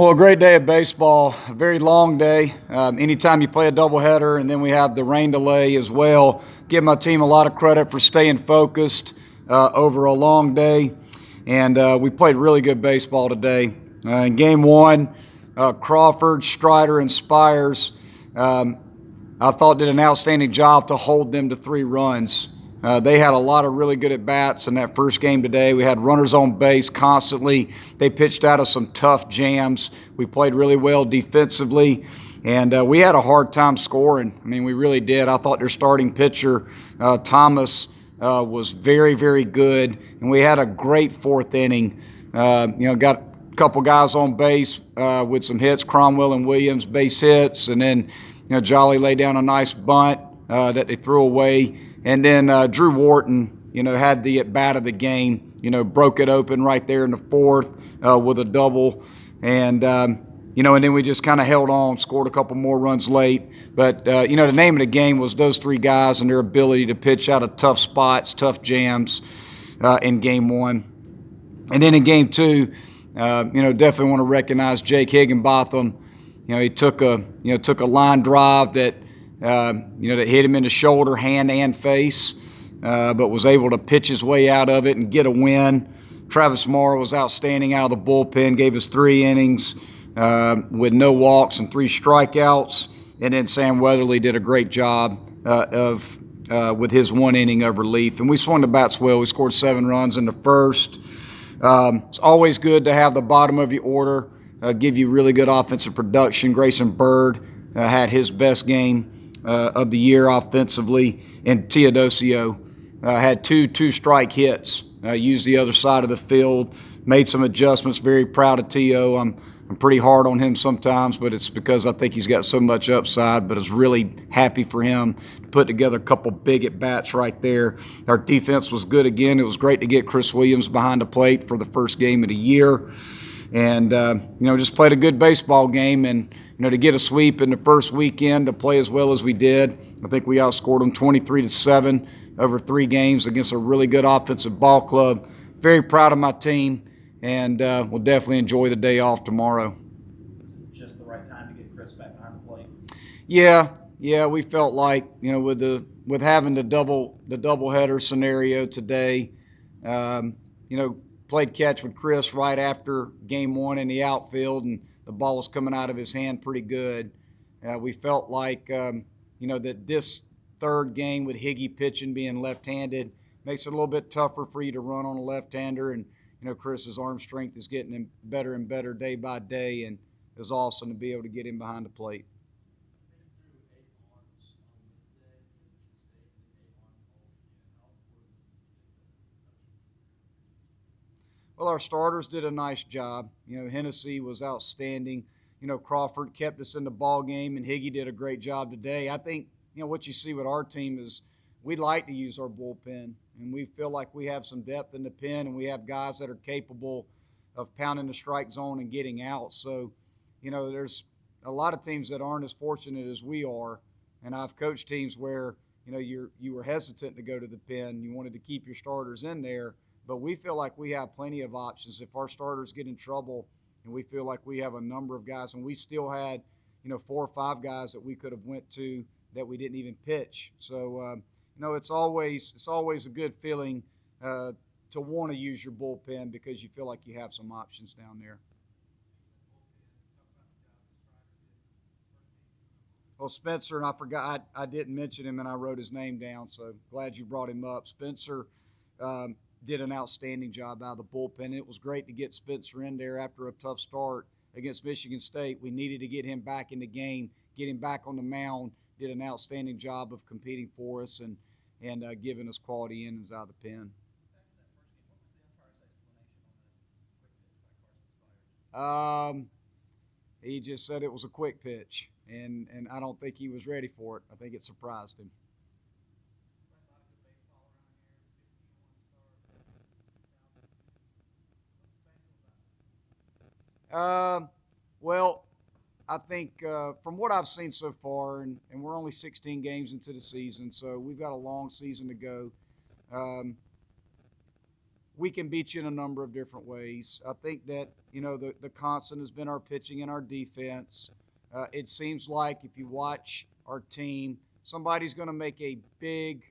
Well, a great day of baseball, a very long day. Anytime you play a doubleheader, and then we have the rain delay as well. Give my team a lot of credit for staying focused over a long day, and we played really good baseball today. In game one, Crawford, Strider, and Spires, I thought did an outstanding job to hold them to 3 runs. They had a lot of really good at-bats in that first game today. We had runners on base constantly. They pitched out of some tough jams. We played really well defensively, and we had a hard time scoring. I mean, we really did. I thought their starting pitcher, Thomas, was very, very good, and we had a great 4th inning. Got a couple guys on base with some hits, Cromwell and Williams, base hits, and then Jolly laid down a nice bunt that they threw away. And then Drew Wharton, had the at-bat of the game, broke it open right there in the 4th with a double. And, and then we just kind of held on, scored a couple more runs late. But, the name of the game was those 3 guys and their ability to pitch out of tough spots, tough jams in game 1. And then in game 2, definitely want to recognize Jake Higginbotham. He took a line drive that that hit him in the shoulder, hand, and face, but was able to pitch his way out of it and get a win. Travis Morrow was outstanding out of the bullpen, gave us 3 innings with no walks and 3 strikeouts. And then Sam Weatherly did a great job with his 1 inning of relief. And we swung the bats well. We scored 7 runs in the first. It's always good to have the bottom of your order give you really good offensive production. Grayson Bird had his best game of the year offensively, and Teodosio had 2 two-strike hits, used the other side of the field, made some adjustments. Very proud of Teo. I'm pretty hard on him sometimes, but it's because I think he's got so much upside, but I was really happy for him to put together a couple big at-bats right there. Our defense was good again. It was great to get Chris Williams behind the plate for the first game of the year, and just played a good baseball game. And to get a sweep in the first weekend, to play as well as we did, I think we outscored them 23-7 over 3 games against a really good offensive ball club. Very proud of my team, and we'll definitely enjoy the day off tomorrow. Was it just the right time to get Chris back behind the plate? Yeah, we felt like with having the doubleheader scenario today, played catch with Chris right after game 1 in the outfield, and the ball was coming out of his hand pretty good. We felt like, that this 3rd game with Higgy pitching, being left-handed, makes it a little bit tougher for you to run on a left-hander. And, Chris's arm strength is getting him better and better day by day, and it was awesome to be able to get him behind the plate. Well, our starters did a nice job. Hennessy was outstanding. Crawford kept us in the ball game, and Higgy did a great job today. I think, what you see with our team is we like to use our bullpen, and we feel like we have some depth in the pen, and we have guys that are capable of pounding the strike zone and getting out. So, there's a lot of teams that aren't as fortunate as we are, and I've coached teams where, you were hesitant to go to the pen. You wanted to keep your starters in there. But we feel like we have plenty of options. If our starters get in trouble, and we feel like we have a number of guys, and we still had, 4 or 5 guys that we could have went to that we didn't even pitch. So, it's always a good feeling to want to use your bullpen because you feel like you have some options down there. Well, Spencer, and I forgot, I didn't mention him, and I wrote his name down, so glad you brought him up. Spencer did an outstanding job out of the bullpen. It was great to get Spencer in there after a tough start against Michigan State. We needed to get him back in the game, get him back on the mound. Did an outstanding job of competing for us and giving us quality innings out of the pen. He just said it was a quick pitch, and I don't think he was ready for it. I think it surprised him. Well, I think from what I've seen so far, and we're only 16 games into the season, so we've got a long season to go. we can beat you in a number of different ways. I think that, the constant has been our pitching and our defense. It seems like if you watch our team, somebody's going to make a big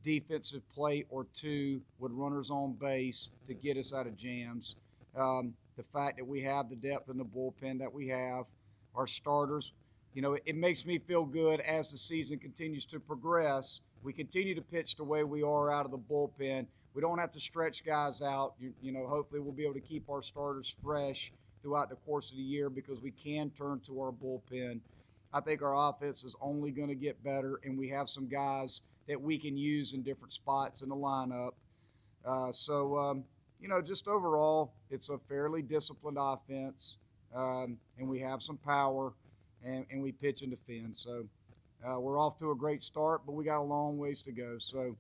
defensive play or two with runners on base to get us out of jams. The fact that we have the depth in the bullpen that we have, our starters, it makes me feel good as the season continues to progress. We continue to pitch the way we are out of the bullpen. We don't have to stretch guys out. Hopefully we'll be able to keep our starters fresh throughout the course of the year because we can turn to our bullpen. I think our offense is only going to get better, and we have some guys that we can use in different spots in the lineup. Just overall, it's a fairly disciplined offense, and we have some power, and we pitch and defend. So we're off to a great start, but we got a long ways to go. So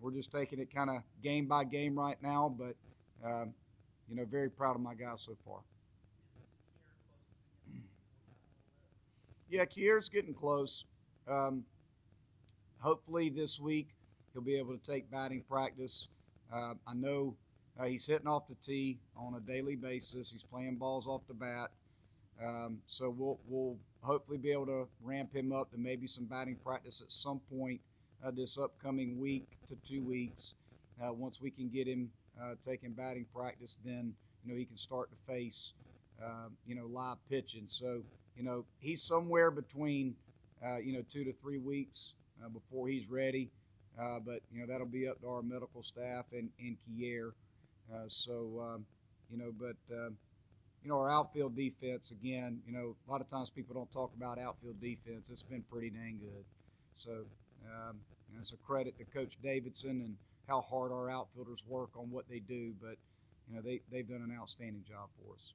we're just taking it kind of game by game right now, but, very proud of my guys so far. Yeah, Kier's getting close. Hopefully this week he'll be able to take batting practice. I know he's hitting off the tee on a daily basis. He's playing balls off the bat. So we'll hopefully be able to ramp him up to maybe some batting practice at some point this upcoming week to 2 weeks. Once we can get him taking batting practice, then he can start to face live pitching. So he's somewhere between 2 to 3 weeks before he's ready. But that'll be up to our medical staff and Kier. Our outfield defense, again, a lot of times people don't talk about outfield defense. It's been pretty dang good. So it's a credit to Coach Davidson and how hard our outfielders work on what they do. But, they've done an outstanding job for us.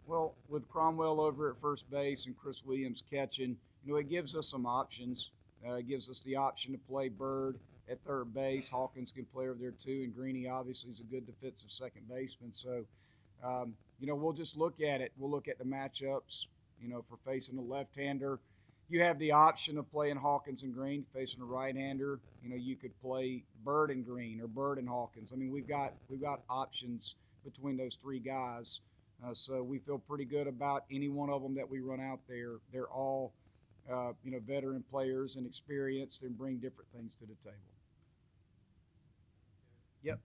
Well, with Cromwell over at first base and Chris Williams catching, it gives us some options. It gives us the option to play Bird at third base. Hawkins can play over there too, and Greeny obviously is a good defensive second baseman. So, we'll just look at it. We'll look at the matchups. For facing a left-hander, you have the option of playing Hawkins and Green. Facing a right-hander, you could play Bird and Green or Bird and Hawkins. I mean, we've got options between those three guys. So we feel pretty good about any one of them that we run out there. They're all, veteran players and experienced and bring different things to the table. Yep.